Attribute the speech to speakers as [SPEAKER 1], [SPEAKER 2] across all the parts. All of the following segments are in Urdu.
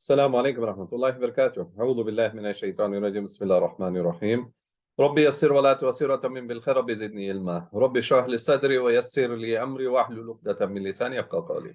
[SPEAKER 1] السلام عليكم ورحمة الله وبركاته. أعوذ بالله من الشيطان الرجيم. بسم الله الرحمن الرحيم. ربي يسر ولا تعسر وتمم بالخير. ربي زدني علما. ربي اشرح لي صدري ويسر لي أمري واحلل عقدة من لساني يفقهوا قولي.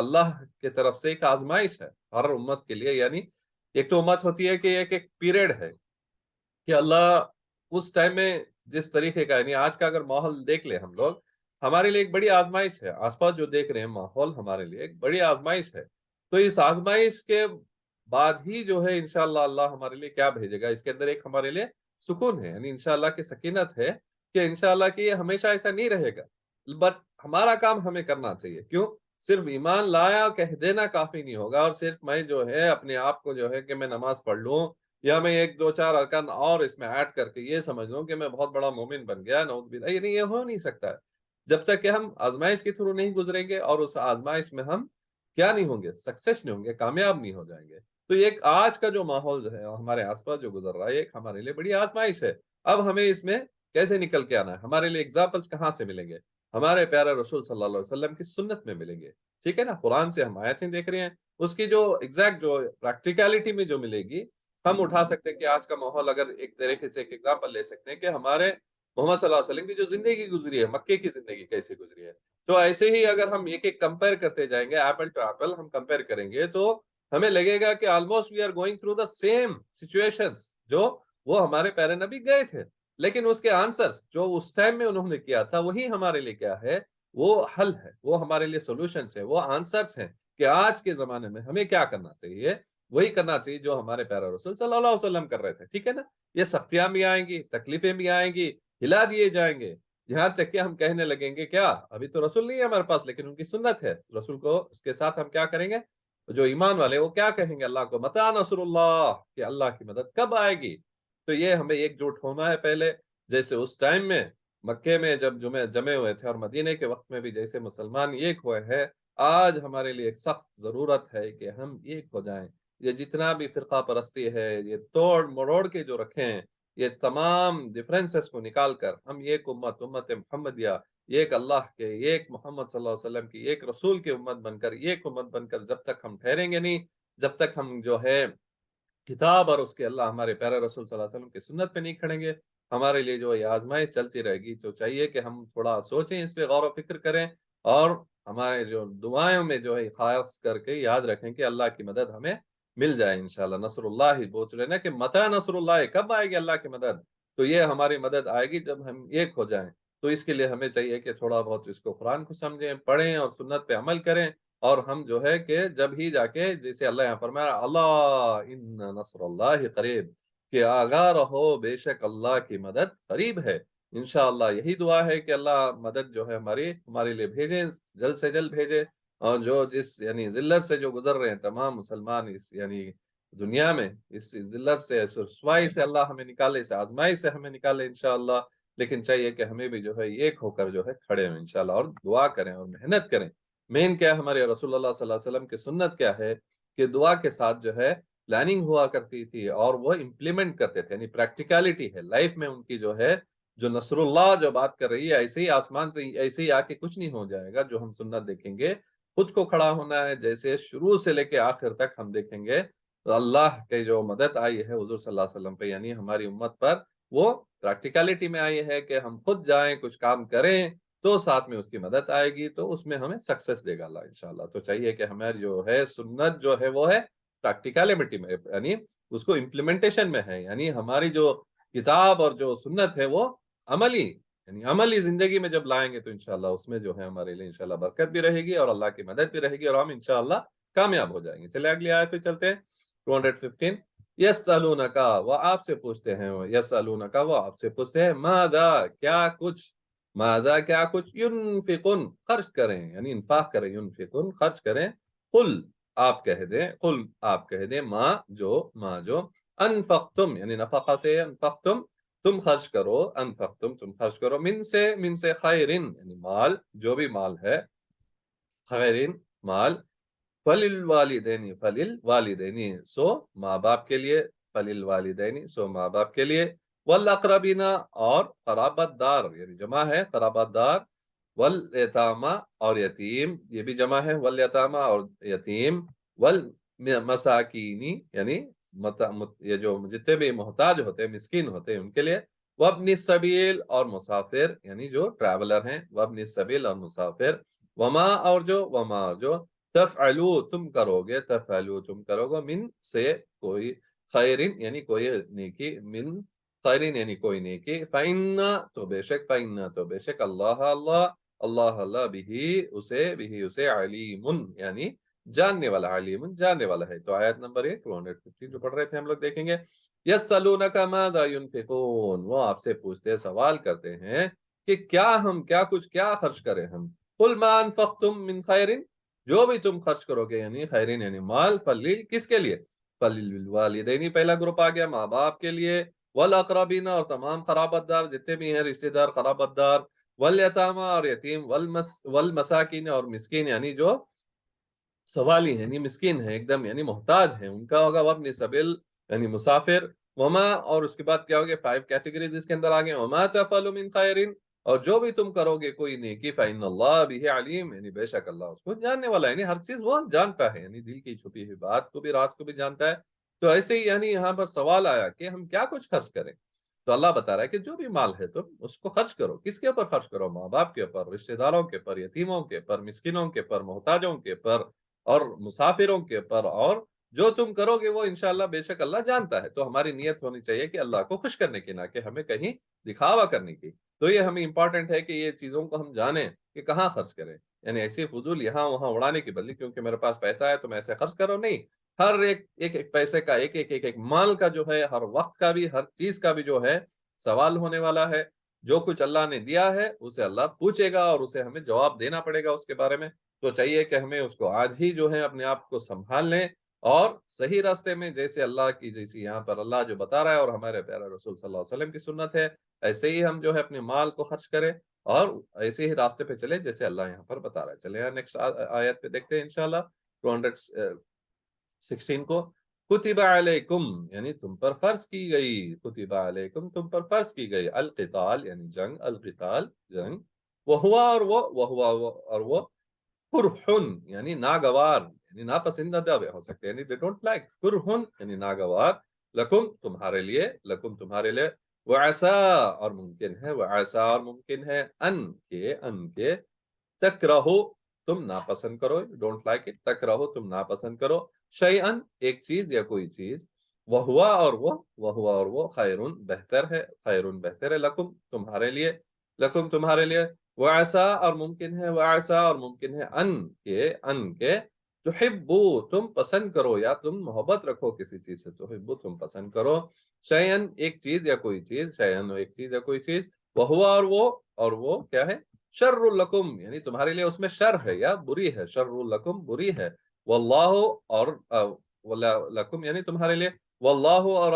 [SPEAKER 1] اللہ کی طرف سے ایک آزمائش ہے ہر امت کے لیے. یعنی ایک تو امت ہوتی ہے کہ ایک پیریڈ ہے کہ اللہ اس ٹائم میں جس طریقے کا, یعنی آج کا اگر ماحول دیکھ لیں ہم لوگ, ہمارے لیے ایک بڑی آزمائش ہے. آس پاس جو دیکھ رہے ہیں ماحول ہمارے لیے ایک بڑی آزمائش ہے. تو اس آزمائش کے بعد ہی جو ہے انشاءاللہ اللہ ہمارے لیے کیا بھیجے گا, اس کے اندر ایک ہمارے لیے سکون ہے, یعنی انشاءاللہ کی سکینت ہے کہ انشاءاللہ کہ یہ ہمیشہ ایسا نہیں رہے گا. بٹ ہمارا کام ہمیں کرنا چاہیے. کیوں؟ صرف ایمان لایا کہہ دینا کافی نہیں ہوگا, اور صرف میں جو ہے اپنے آپ کو جو ہے کہ میں نماز پڑھ لوں یا میں ایک دو چار ارکان اور اس میں ایڈ کر کے یہ سمجھ لوں کہ میں بہت بڑا مومن بن گیا, نعوذ باللہ, یہ ہو نہیں سکتا ہے جب تک کہ ہم آزمائش کے تھرو نہیں گزریں گے, اور اس آزمائش میں ہم کیا نہیں ہوں گے, سکسیس نہیں ہوں گے, کامیاب نہیں ہو جائیں گے. تو ایک آج کا جو ماحول جو ہے ہمارے آس پاس جو گزر رہا ہے ایک ہمارے لیے بڑی آزمائش ہے. اب ہمیں اس میں کیسے نکل کے آنا ہے, ہمارے لیے اگزامپلس کہاں سے ملیں گے؟ ہمارے پیارے رسول صلی اللہ علیہ وسلم کی سنت میں ملیں گے. ٹھیک ہے نا, قرآن سے ہم آیتیں دیکھ رہے ہیں, اس کی جو ایگزیکٹ جو پریکٹیکلٹی میں جو ملے گی ہم اٹھا سکتے ہیں کہ آج کا ماحول اگر ایک طریقے سے ایک ایگزامپل لے سکتے ہیں کہ ہمارے محمد صلی اللہ علیہ وسلم کی جو زندگی گزری ہے, مکے کی زندگی کیسے گزری ہے. تو ایسے ہی اگر ہم ایک ایک کمپیئر کرتے جائیں گے, ایپل ٹو ایپل ہم کمپیئر کریں گے, تو ہمیں لگے گا کہ almost we are going through the same situations جو وہ ہمارے پیارے نبی گئے تھے, لیکن اس کے آنسرز جو اس ٹائم میں انہوں نے کیا تھا وہی ہمارے لیے کیا ہے, وہ حل ہے, وہ ہمارے لیے سولوشنز ہے, وہ آنسرز ہیں کہ آج کے زمانے میں ہمیں کیا کرنا چاہیے. وہی کرنا چاہیے جو ہمارے پیارے رسول صلی اللہ علیہ وسلم کر رہے تھے. ٹھیک ہے نا, یہ سختیاں بھی آئیں گی, تکلیفیں بھی آئیں گی, ہلا دیے جائیں گے, یہاں تک کہ ہم کہنے لگیں گے کیا ابھی تو رسول نہیں ہے ہمارے پاس, لیکن ان کی سنت ہے, رسول کو اس کے ساتھ ہم کیا کریں گے, جو ایمان والے وہ کیا کہیں گے اللہ کو, متی نصر اللہ, کہ اللہ کی مدد کب آئے گی. تو یہ ہمیں ایک جٹ ہونا ہے پہلے, جیسے اس ٹائم میں مکے میں جب جمع ہوئے تھے اور مدینے کے وقت میں بھی جیسے مسلمان ایک ہوئے ہیں, آج ہمارے لیے ایک سخت ضرورت ہے کہ ہم ایک ہو جائیں. یہ جتنا بھی فرقہ پرستی ہے, یہ توڑ مروڑ کے جو رکھے ہیں, یہ تمام ڈفرینسز کو نکال کر ہم ایک امت محمدیہ, ایک اللہ کے, ایک محمد صلی اللہ علیہ وسلم کی, ایک رسول کی امت بن کر, ایک امت بن کر جب تک ہم ٹھہریں گے نہیں, جب تک ہم جو ہے کتاب اور اس کے اللہ ہمارے پیارے رسول صلی اللہ علیہ وسلم کی سنت پہ نہیں کھڑیں گے, ہمارے لیے جو یہ آزمائش چلتی رہے گی. تو چاہیے کہ ہم تھوڑا سوچیں, اس پہ غور و فکر کریں, اور ہمارے جو دعائوں میں جو ہے خاص کر کے یاد رکھیں کہ اللہ کی مدد ہمیں مل جائے انشاءاللہ. نصر اللہ پوچھ رہے نا کہ متی نصر اللہ, کب آئے گی اللہ کی مدد. تو یہ ہماری مدد آئے گی جب ہم ایک ہو جائیں. تو اس کے لیے ہمیں چاہیے کہ تھوڑا بہت اس کو قرآن کو سمجھیں, پڑھیں اور سنت پہ عمل کریں, اور ہم جو ہے کہ جب ہی جا کے, جیسے اللہ یہاں فرمایا اللہ ان نصر اللہ قریب, کہ آگاہ رہو بے شک اللہ کی مدد قریب ہے. انشاءاللہ یہی دعا ہے کہ اللہ مدد جو ہے ہمارے لیے بھیجیں, جلد سے جلد بھیجیں, اور جو جس یعنی ذلت سے جو گزر رہے ہیں تمام مسلمان اس یعنی دنیا میں, اس ذلت سے, اس رسوائی سے اللہ ہمیں نکالے, اس آزمائش سے ہمیں نکالے انشاءاللہ. لیکن چاہیے کہ ہمیں بھی جو ہے ایک ہو کر جو ہے کھڑے ہوں انشاءاللہ, اور دعا کریں اور محنت کریں. مین کیا ہے, ہمارے رسول اللہ صلی اللہ علیہ وسلم کی سنت کیا ہے کہ دعا کے ساتھ جو ہے پلاننگ ہوا کرتی تھی, اور وہ امپلیمنٹ کرتے تھے, یعنی پریکٹیکلٹی ہے لائف میں ان کی جو ہے. جو نصر اللہ جو بات کر رہی ہے, ایسے ہی آسمان سے ایسے ہی آ کے کچھ نہیں ہو جائے گا. جو ہم سنت دیکھیں گے خود کو کھڑا ہونا ہے, جیسے شروع سے لے کے آخر تک ہم دیکھیں گے تو اللہ کے جو مدد آئی ہے حضور صلی اللہ علیہ وسلم پہ, یعنی ہماری امت پر, وہ پریکٹیکلٹی میں آئی ہے کہ ہم خود جائیں کچھ کام کریں تو ساتھ میں اس کی مدد آئے گی, تو اس میں ہمیں سکسیس دے گا اللہ انشاءاللہ. تو چاہیے کہ ہماری جو ہے سنت جو ہے وہ ہے پریکٹیکلٹی میں, یعنی اس کو امپلیمنٹیشن میں ہے, یعنی ہماری جو کتاب اور جو سنت ہے وہ عملی, یعنی عملی زندگی میں جب لائیں گے تو انشاءاللہ اس میں جو ہے ہمارے لیے انشاءاللہ برکت بھی رہے گی, اور اللہ کی مدد بھی رہے گی, اور ہم انشاءاللہ کامیاب ہو جائیں گے. چلے اگلی آیت پہ چلتے ہیں, 215. یسألونکا, وہ آپ سے پوچھتے ہیں, یسألونکا, وہ آپ سے پوچھتے ہیں, ماذا, کیا کچھ, ماذا, کیا کچھ, ینفقون, خرچ کریں, یعنی انفاق کریں, ینفقون, خرچ کریں, قل, آپ کہہ دیں, قل, آپ کہہ دیں, ما جو انفقتم, یعنی نفقہ سے انفقتم, تم خرچ کرو, انفقتم, تم خرچ کرو, من سے خیرن, یعنی مال, جو بھی مال ہے, خیرن, مال, فللوالدین, سو ماں باپ کے لیے, فللوالدین, سو ماں باپ کے لیے, والاقربین, اور قرابت دار, یعنی جمع ہے قرابت دار, والیتاما, اور یتیم, یہ بھی جمع ہے, والیتاما, اور یتیم, والمساکین, یعنی یہ جو جتنے بھی محتاج ہوتے ہیں, مسکین ہوتے ہیں, ان کے لیے, وابن السبیل, اور مسافر, یعنی جو ٹریولر ہیں, وابن السبیل, اور مسافر, وما, اور جو تفعلو تم کرو گے، تفعلو تم کرو گے، من سے کوئی، خیرن یعنی کوئی نیکی، من خیرن یعنی کوئی نیکی، فإنا تو بے شک، فإنا تو بے شک، اللہ اللہ، اللہ اللہ بھی اسے علیم یعنی جاننے والا، علیم جاننے والا ہے۔ تو آیت نمبر 215 جو پڑھ رہے تھے ہم لوگ دیکھیں گے، یسألونک ماذا ينفقون، وہ آپ سے پوچھتے سوال کرتے ہیں کہ کیا خرچ کریں ہم، قل ما انفقتم من خیر، جو بھی تم خرچ کرو گے، یعنی خیرین یعنی مال، فلیل کس کے لیے، فلیلوالدین پہلا گروپ آ گیا، ماں باپ کے لیے، والاقربین اور تمام قرابت دار جتنے بھی ہیں رشتہ دار قرابت دار، والیتامى اور یتیم، والمساکین اور مسکین یعنی جو سوالی ہیں یعنی مسکین ہیں ایک دم یعنی محتاج ہیں، ان کا ہوگا وابن سبیل یعنی مسافر، وما اور اس کے بعد کیا ہوگا 5 کیٹیگریز اس کے اندر آگئے، وما تفعلوا من خیر، اور جو بھی تم کرو گے کوئی نیکی، فإن اللہ به علیم یعنی بے شک اللہ اس کو جاننے والا ہے، یعنی ہر چیز وہ جانتا ہے، یعنی دل کی چھپی ہوئی بات کو بھی، راز کو بھی جانتا ہے۔ تو ایسے ہی یعنی یہاں پر سوال آیا کہ ہم کیا کچھ خرچ کریں، تو اللہ بتا رہا ہے کہ جو بھی مال ہے تم اس کو خرچ کرو، کس کے اوپر خرچ کرو، ماں باپ کے اوپر، رشتہ داروں کے اوپر، یتیموں کے اوپر، مسکینوں کے اوپر، محتاجوں کے اوپر اور مسافروں کے اوپر، اور جو تم کرو گے وہ انشاءاللہ بے شک اللہ جانتا ہے۔ تو ہماری نیت ہونی چاہیے کہ اللہ کو خوش کرنے کی، نہ کہ ہمیں کہیں دکھاوا کرنے کی۔ تو یہ ہمیں امپورٹنٹ ہے کہ یہ چیزوں کو ہم جانیں کہ کہاں خرچ کریں، یعنی ایسی فضول یہاں وہاں اڑانے کی بدلی کیونکہ میرے پاس پیسہ ہے تو میں ایسے خرچ کرو نہیں، ہر ایک پیسے کا، ایک مال کا جو ہے، ہر وقت کا بھی، ہر چیز کا بھی جو ہے سوال ہونے والا ہے۔ جو کچھ اللہ نے دیا ہے اسے اللہ پوچھے گا اور اسے ہمیں جواب دینا پڑے گا اس کے بارے میں۔ تو چاہیے کہ ہمیں اس کو آج ہی جو ہے اپنے آپ کو سنبھال لیں اور صحیح راستے میں، جیسے اللہ کی، جیسی یہاں پر اللہ جو بتا رہا ہے اور ہمارے پیارے رسول صلی اللہ علیہ وسلم کی سنت ہے، ایسے ہی ہم جو ہے اپنے مال کو خرچ کریں اور ایسے ہی راستے پہ چلیں جیسے اللہ یہاں پر بتا رہا ہے۔ چلیں نیکسٹ آیت پہ دیکھتے ہیں انشاءاللہ 216 کو، کتب علیکم یعنی تم پر فرض کی گئی، کتب علیکم تم پر فرض کی گئی، القتال یعنی جنگ، القتال جنگ، وہوا اور وہ کرہن یعنی ناگوار یعنی ناپسندیدہ بھی ہو سکتے ہیں، یعنی they don't like، کرہن یعنی ناگوار، لکم تمہارے لیے، لکم تمہارے لیے، وعسا اور ممکن ہے، وعسا اور ممکن ہے، ان کے تکرہو تم ناپسند کرو، ڈونٹ لائک اٹ، تکرہو تم ناپسند کرو، شیئن ایک چیز یا کوئی چیز، وہوا اور وہ خیرن بہتر ہے، خیرن بہتر ہے، لکم تمہارے لیے، لکم تمہارے لیے، وعسا اور ممکن ہے، وعسا اور ممکن ہے، ان کے تحبو تم پسند کرو یا تم محبت رکھو کسی چیز سے، تحبو تم پسند کرو، شیئن ایک چیز یا کوئی چیز، شیئن ایک چیز یا کوئی چیز، وہوا اور وہ کیا ہے، شر لکم یعنی تمہارے لیے اس میں شر ہے یا بری ہے، شر لکم بری ہے، واللہ اور لکم یعنی تمہارے لیے، واللہ اور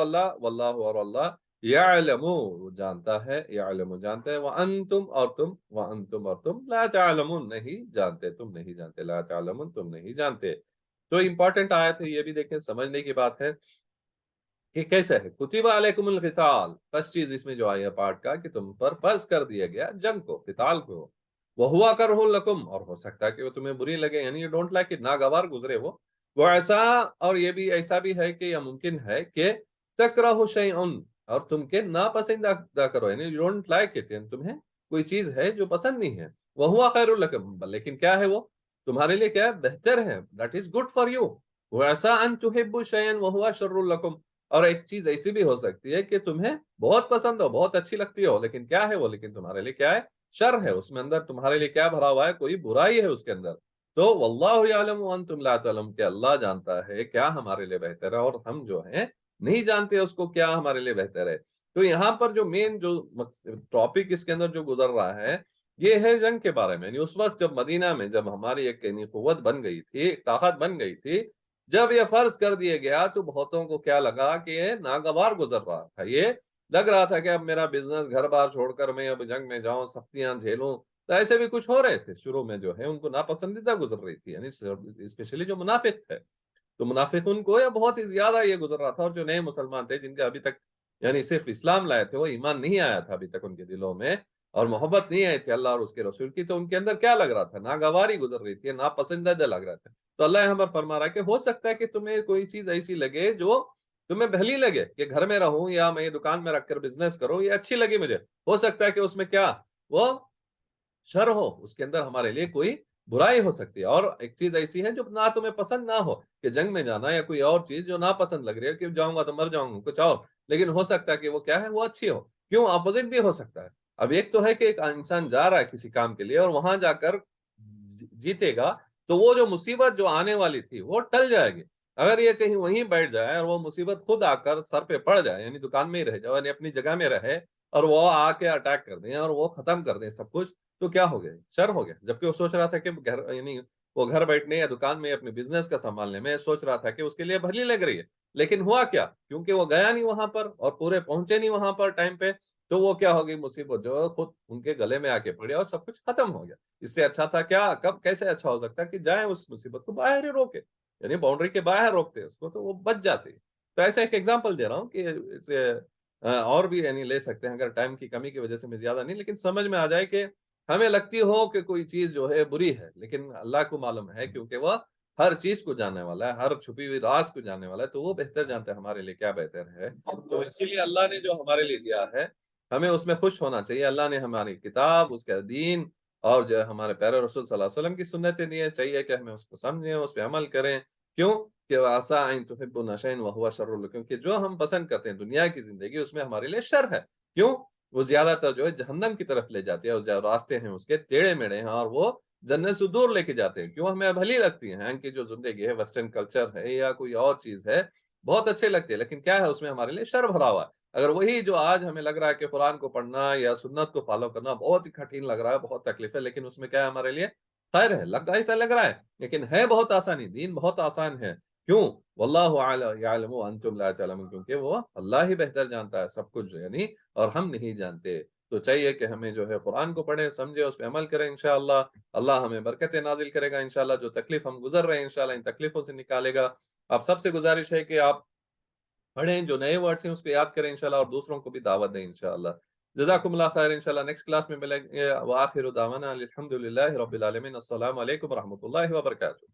[SPEAKER 1] اللہ یعلم جانتا ہے، یعلم جانتا ہے، وانتم اور تم لا تعلمون نہیں جانتے، تم نہیں جانتے، لا تعلمون تم نہیں جانتے۔ تو امپورٹنٹ آیت ہے، یہ بھی دیکھیں سمجھنے کی بات ہے کہ کیسا ہے، کتب علیکم القتال، فرسٹ چیز اس میں جو آئی ہے پارٹ کا کہ تم پر فرض کر دیا گیا جنگ کو، قتال کو، وہ ہوا کرہ لکم اور ہو سکتا ہے کہ وہ تمہیں بری لگے، یعنی ڈونٹ لائک اٹ، ناگوار گزرے وہ ایسا، اور یہ بھی ایسا بھی ہے کہ یا ممکن ہے کہ تکرہ شیئن اور تم کے ناپسندیدہ کرو، یعنی ڈونٹ لائک اٹ، یعنی تمہیں کوئی چیز ہے جو پسند نہیں ہے، وہ ہوا خیر لکم لیکن کیا ہے وہ تمہارے لیے کیا ہے بہتر ہے، that is good for you, ویسا ان تحبوا شیئا وہو شر لکم، اور ایک چیز ایسی بھی ہو سکتی ہے کہ تمہیں بہت پسند ہو، بہت اچھی لگتی ہو، لیکن کیا ہے وہ، لیکن تمہارے لیے کیا ہے شر ہے، اس میں اندر تمہارے لیے کیا بھرا ہوا ہے، کوئی برائی ہے اس کے اندر۔ تو واللہ یعلم وانتم لا تعلمون کہ اللہ جانتا ہے کیا ہمارے لیے بہتر ہے اور ہم جو ہیں نہیں جانتے اس کو کیا ہمارے لیے بہتر ہے۔ تو یہاں پر جو مین جو ٹاپک اس کے اندر جو گزر رہا ہے یہ ہے جنگ کے بارے میں، یعنی اس وقت جب مدینہ میں جب ہماری ایک قوت بن گئی تھی، طاقت بن گئی تھی، جب یہ فرض کر دیا گیا تو بہتوں کو کیا لگا کہ یہ ناگوار گزر رہا تھا، یہ لگ رہا تھا کہ اب میرا بزنس گھر بار چھوڑ کر میں اب جنگ میں جاؤں، سختیاں جھیلوں، تو ایسے بھی کچھ ہو رہے تھے شروع میں جو ہے ان کو ناپسندیدہ گزر رہی تھی، یعنی اسپیشلی جو منافق تھے، تو منافقون کو یا بہت ہی زیادہ یہ گزر رہا تھا، اور جو نئے مسلمان تھے جن کے ابھی تک یعنی صرف اسلام لائے تھے، وہ ایمان نہیں آیا تھا ابھی تک ان کے دلوں میں اور محبت نہیں آئی تھی اللہ اور اس کے رسول کی، تو ان کے اندر کیا لگ رہا تھا، ناگواری گزر رہی تھی، ناپسندیدہ لگ رہا تھا۔ تو اللہ یہاں پر فرما رہا ہے کہ ہو سکتا ہے کہ تمہیں کوئی چیز ایسی لگے جو تمہیں بھلی لگے کہ گھر میں رہوں یا میں دکان میں رکھ کر بزنس کروں، یہ اچھی لگی مجھے، ہو سکتا ہے کہ اس میں کیا وہ شر ہو، اس کے اندر ہمارے لیے کوئی برائی ہو سکتی ہے، اور ایک چیز ایسی ہے جو نہ تمہیں پسند نہ ہو، کہ جنگ میں جانا یا کوئی اور چیز جو ناپسند لگ رہی ہے کہ جاؤں گا تو مر جاؤں گا کچھ اور، لیکن ہو سکتا ہے کہ وہ کیا ہے، وہ اچھی ہو، کیوں اپوزٹ بھی ہو سکتا ہے۔ اب ایک تو ہے کہ ایک انسان جا رہا ہے کسی کام کے لیے اور وہاں جا کر جیتے گا تو وہ جو مصیبت جو آنے والی تھی وہ ٹل جائے گی۔ اگر یہ کہیں وہیں بیٹھ جائے اور وہ مصیبت خود آ کر سر پہ پڑ جائے، یعنی دکان میں ہی رہ جائے، یعنی اپنی جگہ میں رہے، اور وہ آ کے اٹیک کر دیں اور وہ ختم کر دیں سب کچھ، تو کیا ہو گیا؟ شر ہو گیا۔ جبکہ وہ سوچ رہا تھا کہ گھر، یعنی وہ گھر بیٹھنے یا دکان میں اپنے بزنس کا سنبھالنے میں سوچ رہا تھا کہ اس کے لیے بھلی لگ رہی ہے، لیکن ہوا کیا؟ کیونکہ وہ گیا نہیں وہاں پر اور پورے پہنچے نہیں وہاں پر ٹائم پہ، تو وہ کیا ہوگی مصیبت جو خود ان کے گلے میں آ کے پڑی اور سب کچھ ختم ہو گیا۔ اس سے اچھا تھا کیا، کب کیسے اچھا ہو سکتا ہے کہ جائیں اس مصیبت کو باہر ہی روکے، یعنی باؤنڈری کے باہر روکتے اس کو تو وہ بچ جاتی۔ تو ایسا ایک ایگزامپل دے رہا ہوں کہ اسے اور بھی یعنی لے سکتے ہیں، اگر ٹائم کی کمی کی وجہ سے میں زیادہ نہیں، لیکن سمجھ میں آ جائے کہ ہمیں لگتی ہو کہ کوئی چیز جو ہے بری ہے، لیکن اللہ کو معلوم ہے کیونکہ وہ ہر چیز کو جاننے والا ہے، ہر چھپی ہوئی راز کو جاننے والا ہے، تو وہ بہتر جانتا ہے ہمارے لیے کیا بہتر ہے۔ تو اسی لیے اللہ نے جو ہمارے لیے دیا ہے ہمیں اس میں خوش ہونا چاہیے۔ اللہ نے ہماری کتاب، اس کا دین، اور جو ہمارے پیارے رسول صلی اللہ علیہ وسلم کی سنتیں دی ہیں، چاہیے کہ ہمیں اس کو سمجھیں، اس پہ عمل کریں۔ کیوں کہ عَسَىٰ أَن تُحِبُّوا شَيْئًا وَهُوَ شَرٌّ لَكُمْ، کیونکہ جو ہم پسند کرتے ہیں دنیا کی زندگی، اس میں ہمارے لیے شر ہے۔ کیوں؟ وہ زیادہ تر جو ہے جہنم کی طرف لے جاتی ہے، اور جو راستے ہیں اس کے ٹیڑھے میڑھے ہیں، اور وہ جنت سے دور لے کے جاتے ہیں۔ کیوں ہمیں بھلی لگتی ہیں کہ جو زندگی ہے، ویسٹرن کلچر ہے یا کوئی اور چیز ہے، بہت اچھے لگتے ہیں، لیکن کیا ہے اس میں ہمارے لیے شر بھرا ہوا ہے۔ اگر وہی جو آج ہمیں لگ رہا ہے کہ قرآن کو پڑھنا یا سنت کو فالو کرنا بہت ہی کٹھن لگ رہا ہے، بہت تکلیف ہے، لیکن اس میں کیا ہے ہمارے لیے خیر ہے، ایسا لگ رہا ہے، لیکن ہے بہت آسانی، دین بہت آسان ہے۔ کیوں؟ واللہ یعلم وانتم لا تعلمون، کیونکہ وہ اللہ ہی بہتر جانتا ہے سب کچھ، یعنی اور ہم نہیں جانتے۔ تو چاہیے کہ ہمیں جو ہے قرآن کو پڑھیں، سمجھیں، اس پہ عمل کریں، انشاءاللہ اللہ ہمیں برکتیں نازل کرے گا، انشاءاللہ جو تکلیف ہم گزر رہے ہیں انشاءاللہ ان تکلیفوں سے نکالے گا۔ آپ سب سے گزارش ہے کہ آپ پڑھیں، جو نئے ورڈز ہیں اس کو یاد کریں انشاءاللہ، اور دوسروں کو بھی دعوت دیں انشاءاللہ۔ جزاکم اللہ خیر، انشاءاللہ نیکسٹ کلاس میں ملیں گے۔ وآخر دعوانا الحمدللہ رب العالمین۔ السلام علیکم ورحمۃ اللہ وبرکاتہ۔